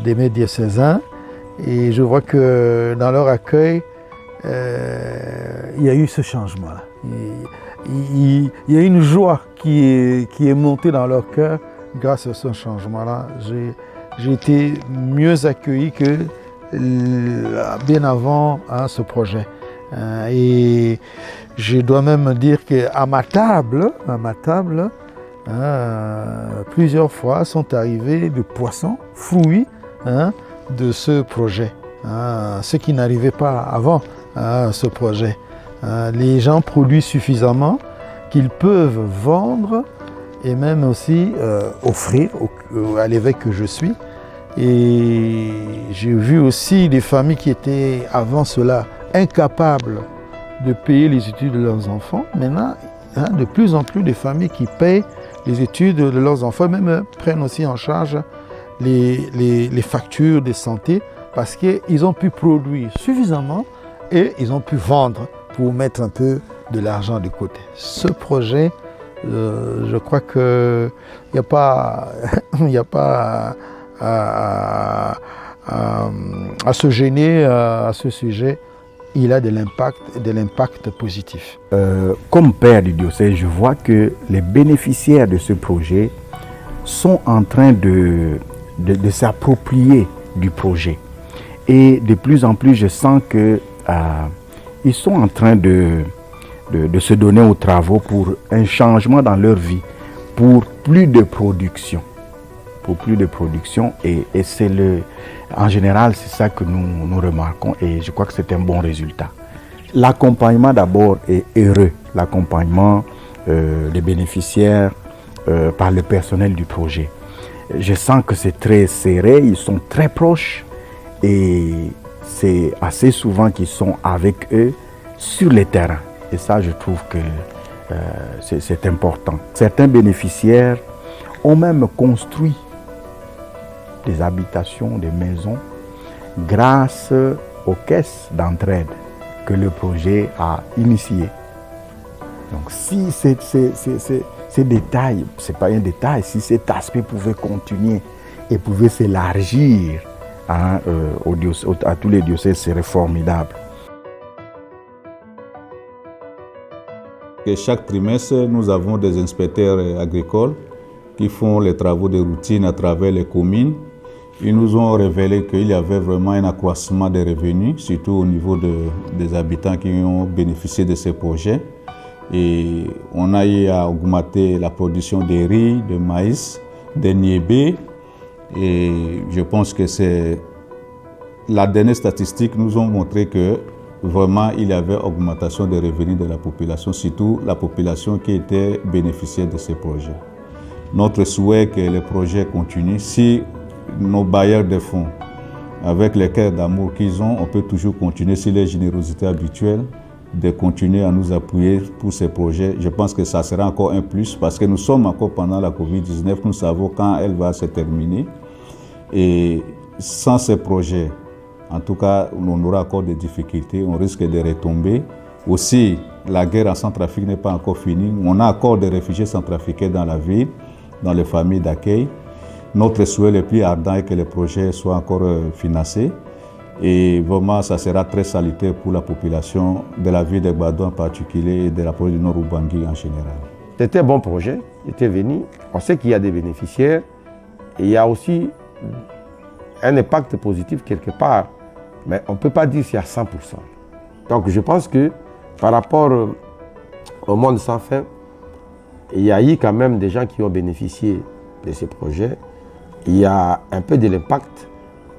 des maîtres diocésains, et je vois que dans leur accueil, il y a eu ce changement-là. Il y a une joie qui est montée dans leur cœur grâce à ce changement-là. J'ai été mieux accueilli que bien avant ce projet. Et je dois même dire qu'à ma table, plusieurs fois sont arrivés des poissons, fruits de ce projet. Ce qui n'arrivait pas avant ce projet. Les gens produisent suffisamment qu'ils peuvent vendre et même aussi offrir à l'évêque que je suis. Et j'ai vu aussi des familles qui étaient avant cela incapables de payer les études de leurs enfants. Maintenant, de plus en plus de familles qui payent les études de leurs enfants, même prennent aussi en charge les factures de santé parce qu'ils ont pu produire suffisamment et ils ont pu vendre pour mettre un peu de l'argent de côté. Ce projet, je crois qu'il n'y a pas à se gêner à ce sujet. Il a de l'impact positif. Comme père du diocèse, je vois que les bénéficiaires de ce projet sont en train de s'approprier du projet. Et de plus en plus, je sens qu'ils sont en train de se donner aux travaux pour un changement dans leur vie, pour plus de production. Et c'est en général, c'est ça que nous remarquons et je crois que c'est un bon résultat. L'accompagnement d'abord est heureux, l'accompagnement des bénéficiaires par le personnel du projet. Je sens que c'est très serré, ils sont très proches et c'est assez souvent qu'ils sont avec eux sur les terrains. Et ça, je trouve que c'est important. Certains bénéficiaires ont même construit des habitations, des maisons, grâce aux caisses d'entraide que le projet a initiées. Donc si ces détails, ce n'est pas un détail, si cet aspect pouvait continuer et pouvait s'élargir à tous les diocèses, serait formidable. Et chaque trimestre, nous avons des inspecteurs agricoles qui font les travaux de routine à travers les communes. Ils nous ont révélé qu'il y avait vraiment un accroissement des revenus, surtout au niveau des habitants qui ont bénéficié de ces projets. Et on a eu à augmenter la production de riz, de maïs, de niébé. Et je pense que la dernière statistique nous ont montré que vraiment il y avait augmentation des revenus de la population, surtout la population qui était bénéficiaire de ces projets. Notre souhait est que les projets continuent. Si nos bailleurs de fonds, avec les cœurs d'amour qu'ils ont, on peut toujours continuer, si les générosités habituelles, de continuer à nous appuyer pour ces projets. Je pense que ça sera encore un plus parce que nous sommes encore pendant la Covid-19, nous savons quand elle va se terminer. Et sans ces projets, en tout cas, on aura encore des difficultés, on risque de retomber. Aussi, la guerre en Centrafrique n'est pas encore finie. On a encore des réfugiés centrafricains dans la ville, dans les familles d'accueil. Notre souhait le plus ardent est que les projets soient encore financés. Et vraiment, ça sera très salutaire pour la population de la ville de Gbado en particulier et de la province du Nord-Ubangi en général. C'était un bon projet, il était venu. On sait qu'il y a des bénéficiaires et il y a aussi un impact positif quelque part. Mais on ne peut pas dire que c'est à 100%. Donc je pense que par rapport au monde sans fin, il y a eu quand même des gens qui ont bénéficié de ces projets. Il y a un peu de l'impact,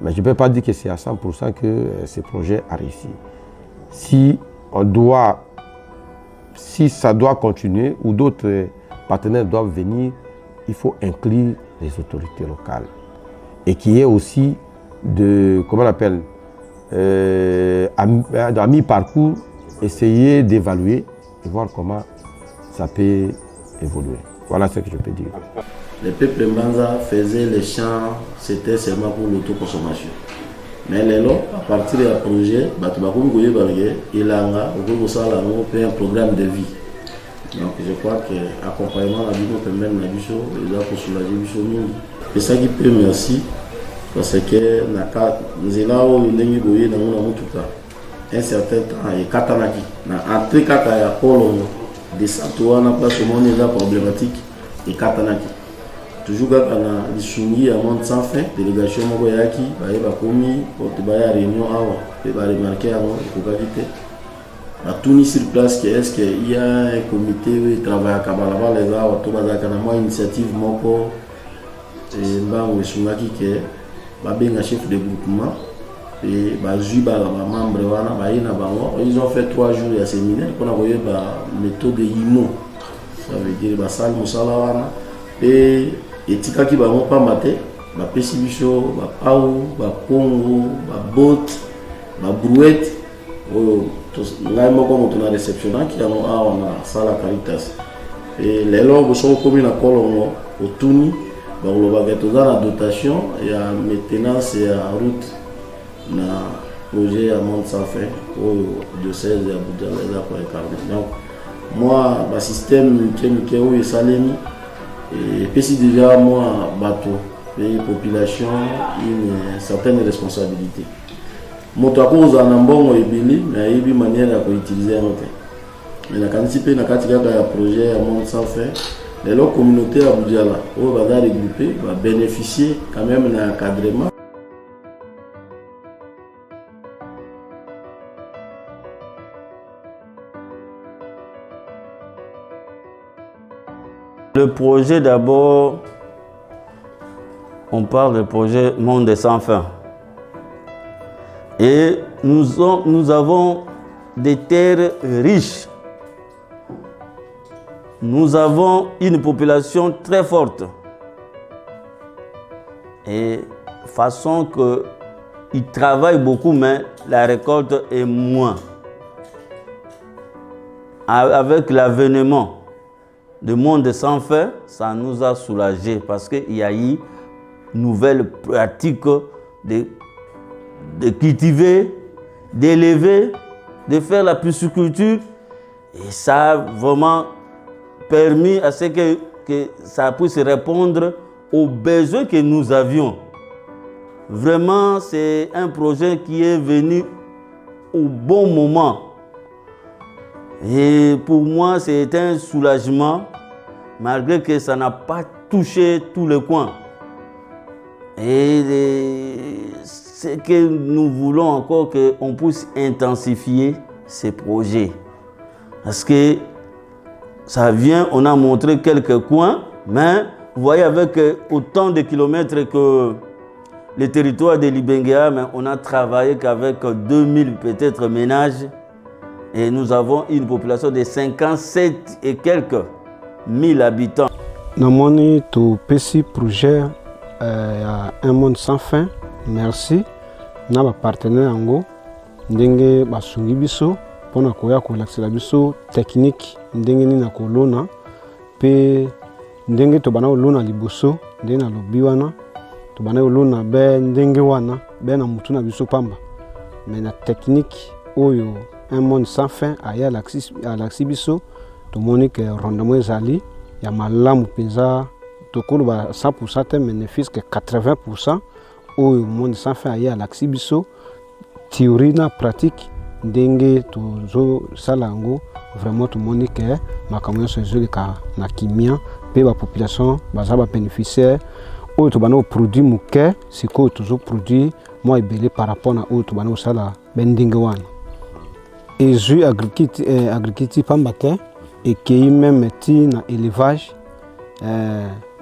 mais je ne peux pas dire que c'est à 100% que ces projets a réussi. Si ça doit continuer ou d'autres partenaires doivent venir, il faut inclure les autorités locales. Et qu'il y ait aussi comment on appelle, à mi-parcours, essayer d'évaluer et voir comment ça peut évoluer. Voilà ce que je peux dire. Le peuple Mbanza faisait les champs, c'était seulement pour l'autoconsommation. Mais à partir du projet, il a un programme de vie. Donc je crois que l'accompagnement la vie permet de soulager les choses. C'est ça qui peut merci. Parce que nous avons un certain temps, il y a Katanaki. Entre Kata et Polo, des centres na place au monde est problématique et Katanaki. Toujours quand on a soumis à monde sans fin, délégation Mogoyaki, va commis, porte baya réunion et va remarquer avant, il faut pas quitter. À tout sur place, est-ce qu'il y a un comité qui travaille à Kabalaba, les gars, tout bazar kanama initiative moko et mbango sungaki que babenga chef de groupement et bazuba membre wana baina bango. Ils ont fait 3 jours de séminaire pour avoir la méthode IMO. Ça veut dire basal musala wana et etika ki bango pa maté ba pesi biso ba pau ba pongo ba bot ba brouette ngai moko moto na réceptionnant qui a na sala Caritas et les lobes sont commis na kolongo otuni ba loba toza na dotation et à maintenance et à route na projet à monde sans fin au diocèse de Boudjala pour les donc moi ba système qui est salemi et puis si déjà moi bateau et population une certaine responsabilité. Moto akoza na mbongo ebili mais il y a une manière à utiliser en fait. Mais la quantité na katika ya projet à monde sans fin les lots communautaires à Boudjala où va regrouper va bénéficier quand même d'un encadrement. Le projet d'abord, on parle du projet Monde sans fin. Et nous avons des terres riches. Nous avons une population très forte. Et façon qu'ils travaillent beaucoup, mais la récolte est moins. Avec l'avènement du monde sans fin, ça nous a soulagés parce qu'il y a eu une nouvelle pratique de cultiver, d'élever, de faire la pisciculture. Et ça a vraiment permis à ce que ça puisse répondre aux besoins que nous avions. Vraiment, c'est un projet qui est venu au bon moment. Et pour moi, c'est un soulagement, malgré que ça n'a pas touché tous les coins. Et ce que nous voulons encore, qu'on puisse intensifier ces projets. Parce que ça vient, on a montré quelques coins, mais vous voyez avec autant de kilomètres que le territoire de Libengea, mais on a travaillé qu'avec 2000 peut-être ménages et nous avons une population de 57 et quelques mille habitants. Namoni to petit projet un monde sans fin. Merci. Na ba partenaire ango ndenge basungi biso pona koya ko laksela biso technique ndenge ni na kolona pe ndenge to bana olona liboso ndenge na lobi wana to bana olona be ndenge wana be na mutu na biso pamba mais na technique oyo un monde sans fin aya laksi biso to moni que rendement ezali ya malamu penza to koloba 100% te mais ne fils que 80% oyo monde sans fin aya laksi biso théorie na pratique ndenge tozo sala yango vraiment tout moni que makambo nyonso ezoleka na kimia pe ba population baza ba bénéficiaire oyo to bana produit moke sikoyo tozo produit moi ebele par rapport na oyo to bana osala bendenge wana ezui agriculture pamba te ekei même ti na élevage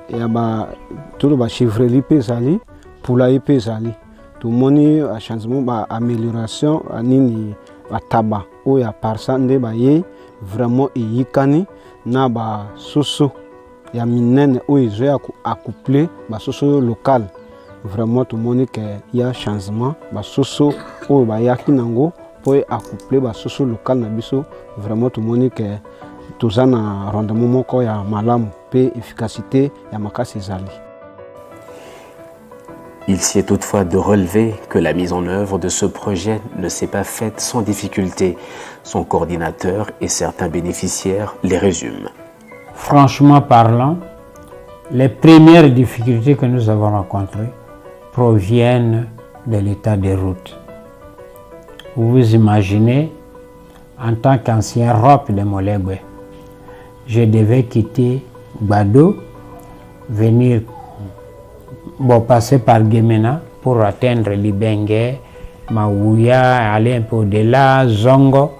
ya ba todo ba chevrerie pe ezali poulailler pe ezali tomoni changement ba amélioration anini bataba oyo apart ça nde baye vraiment eyikani na basoso ya minene oyo ezoya accouplé basoso local vraiment tomoni ke ya changement basoso oyo bayaki nango po accouplé basoso local na biso vraiment tomoni ke toza na rendement moko ya malamu pe efficacité ya makasi ezali. Il sied toutefois de relever que la mise en œuvre de ce projet ne s'est pas faite sans difficulté. Son coordinateur et certains bénéficiaires les résument. Franchement parlant, les premières difficultés que nous avons rencontrées proviennent de l'état des routes. Vous vous imaginez, en tant qu'ancien ROP de Molegwe, je devais quitter Bado, venir passer par Gemena pour atteindre Libenge, Maouya, aller un peu au-delà, Zongo.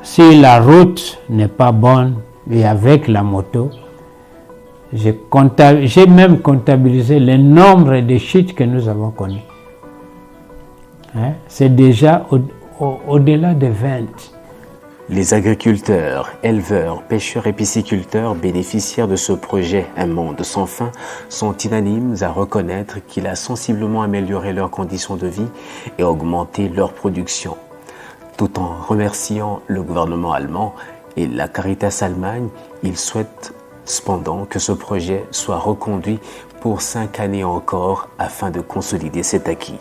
Si la route n'est pas bonne et avec la moto, j'ai même comptabilisé le nombre de chutes que nous avons connus. Hein? C'est déjà au-delà de 20. Les agriculteurs, éleveurs, pêcheurs et pisciculteurs bénéficiaires de ce projet Un monde sans fin sont unanimes à reconnaître qu'il a sensiblement amélioré leurs conditions de vie et augmenté leur production. Tout en remerciant le gouvernement allemand et la Caritas Allemagne, ils souhaitent cependant que ce projet soit reconduit pour 5 années encore afin de consolider cet acquis.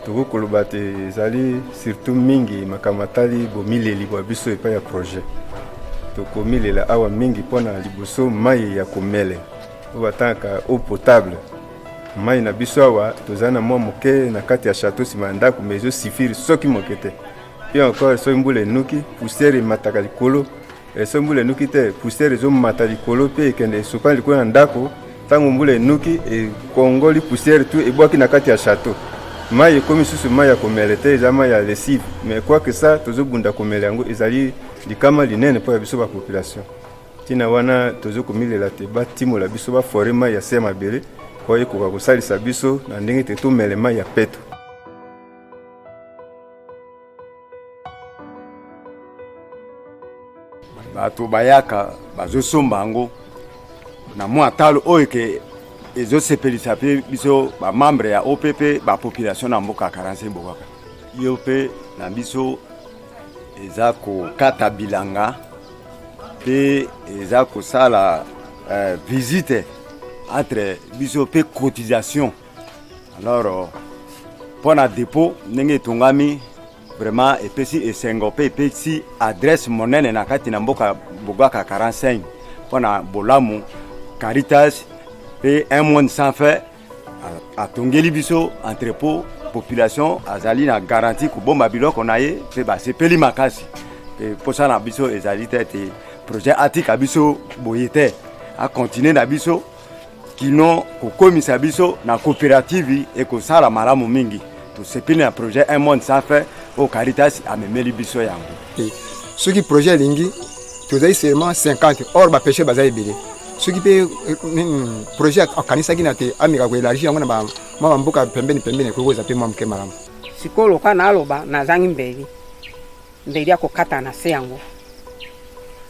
tokokoloba te ezali surtout mingi makamatali bomileli bwa biso epai ya projet tokomilela awa mingi mpona liboso mai ya komele oyo batangaka eau potable mai na biso awa tozali na mwa moke na kati ya chateau nsima ya ndako mais ezosifiri soki moke te pe encore soki mbula enuki poussière emataka likolo soki mbula enuki te poussière ezomata likolo mpe ekende esopani likolo na ndako ntango mbula enuki ekongoli poussière tu ebwaki na kati ya chateau mai ekomi susu mai ya komele te eza mai ya lessive mais quoi que ça tozobunda komele yango ezali likama linene mpo ya biso bapopulation ntina wana tozokomilela te batimola biso bafore mai ya se ya mabele po ekoka kosalisa biso na ndenge te tomele mai ya peto. bato bayaka bazosomba yango na mwa talo oyo ke ezosepelisa mpe biso bamembre ya OPP bapopulation na mboka 45 bokaka yo mpe na biso eza kokata bilanga mpe eza kosala visite entre biso mpe cotisation alors mpona dépôt ndenge etongami vraiment epesi esengo mpe epesi adresse monene na kati na mboka Bogaka 45 mpona bolamu Caritas mpe un monde sans fin atongeli biso entrepôt population azali na garantie kobomba biloko na ye mpe basepeli makasi mpe mposa na biso ezali te ete projet atika biso boye te akontinue na biso kino kokomisa biso na coopérative ekosala malamu mingi tosepeli na projet un monde sans fin oyo Caritas amemeli biso yango. Soki projet elingi tozali seulement 50 or bapeshe baza ebele soki mpe projet akanisaki na te ameka koelargi yango na mwa mboka pembeni kokoza mpe mwa moke malamu. Sikoyo loka naloba nazangi mbeli ya kokata na se yango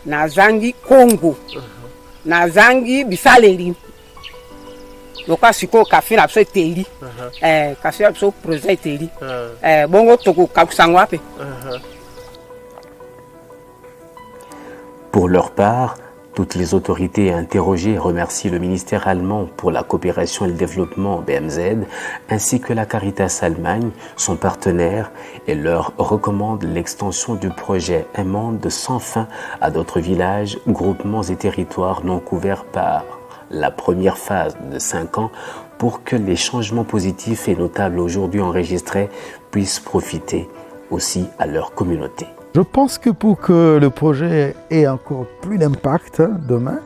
nazangi kongo nazangi bisaleli loka sikoyo kafe na biso eteli kafe na biso projet eteli bongo tokokakusa yango ape. Pour leur part, toutes les autorités interrogées remercient le ministère allemand pour la coopération et le développement BMZ, ainsi que la Caritas Allemagne, son partenaire, et leur recommandent l'extension du projet Un monde sans fin à d'autres villages, groupements et territoires non couverts par la première phase de 5 ans pour que les changements positifs et notables aujourd'hui enregistrés puissent profiter aussi à leur communauté. Je pense que pour que le projet ait encore plus d'impact demain,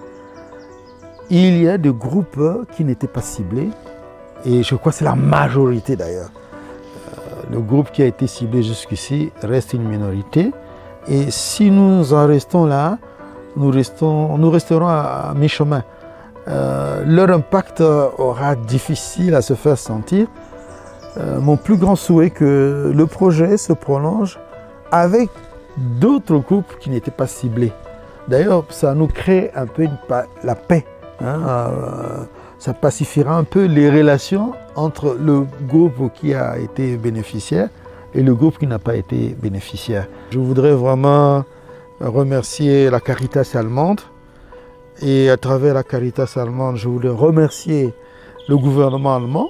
il y a des groupes qui n'étaient pas ciblés, et je crois que c'est la majorité d'ailleurs. Le groupe qui a été ciblé jusqu'ici reste une minorité, et si nous en restons là, nous resterons à mi-chemin. Leur impact aura difficile à se faire sentir. Mon plus grand souhait est que le projet se prolonge avec d'autres groupes qui n'étaient pas ciblés. D'ailleurs, ça nous crée un peu la paix. Ça pacifiera un peu les relations entre le groupe qui a été bénéficiaire et le groupe qui n'a pas été bénéficiaire. Je voudrais vraiment remercier la Caritas allemande, et à travers la Caritas allemande, je voudrais remercier le gouvernement allemand,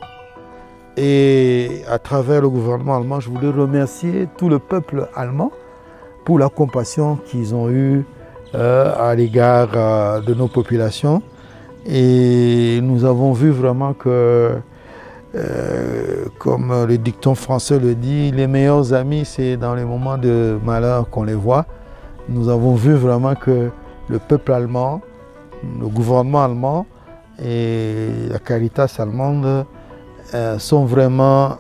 et à travers le gouvernement allemand, je voulais remercier tout le peuple allemand pour la compassion qu'ils ont eue à l'égard de nos populations. Et nous avons vu vraiment que, comme le dicton français le dit, les meilleurs amis, c'est dans les moments de malheur qu'on les voit. Nous avons vu vraiment que le peuple allemand, le gouvernement allemand et la Caritas allemande sont vraiment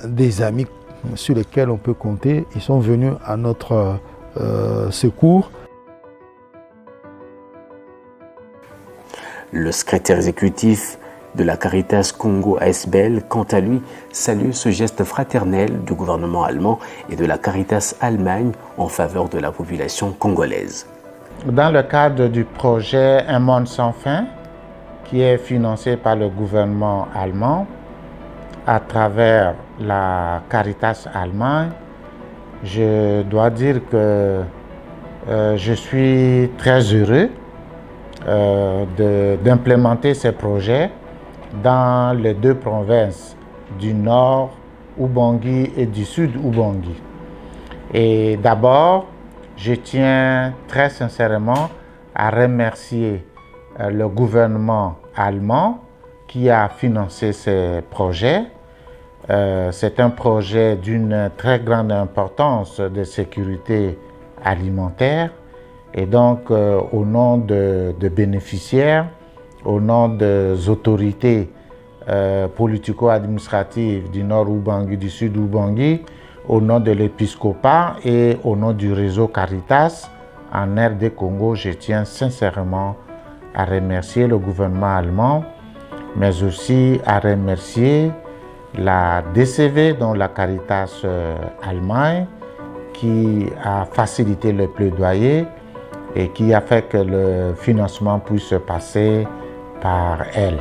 des amis sur lesquels on peut compter. Ils sont venus à notre secours. Le secrétaire exécutif de la Caritas Congo ASBL, quant à lui, salue ce geste fraternel du gouvernement allemand et de la Caritas Allemagne en faveur de la population congolaise. Dans le cadre du projet Un monde sans fin, qui est financé par le gouvernement allemand, à travers la Caritas Allemagne, je dois dire que je suis très heureux d'implémenter ces projets dans les deux provinces du nord Ubangi et du sud Ubangi. Et d'abord, je tiens très sincèrement à remercier le gouvernement allemand qui a financé ces projets. C'est un projet d'une très grande importance de sécurité alimentaire. Et donc, au nom de bénéficiaires, au nom des autorités politico-administratives du Nord Ubangi, du Sud Ubangi, au nom de l'épiscopat et au nom du réseau Caritas en RD Congo, je tiens sincèrement à remercier le gouvernement allemand, mais aussi à remercier la DCV, dont la Caritas Allemagne, qui a facilité le plaidoyer et qui a fait que le financement puisse se passer par elle.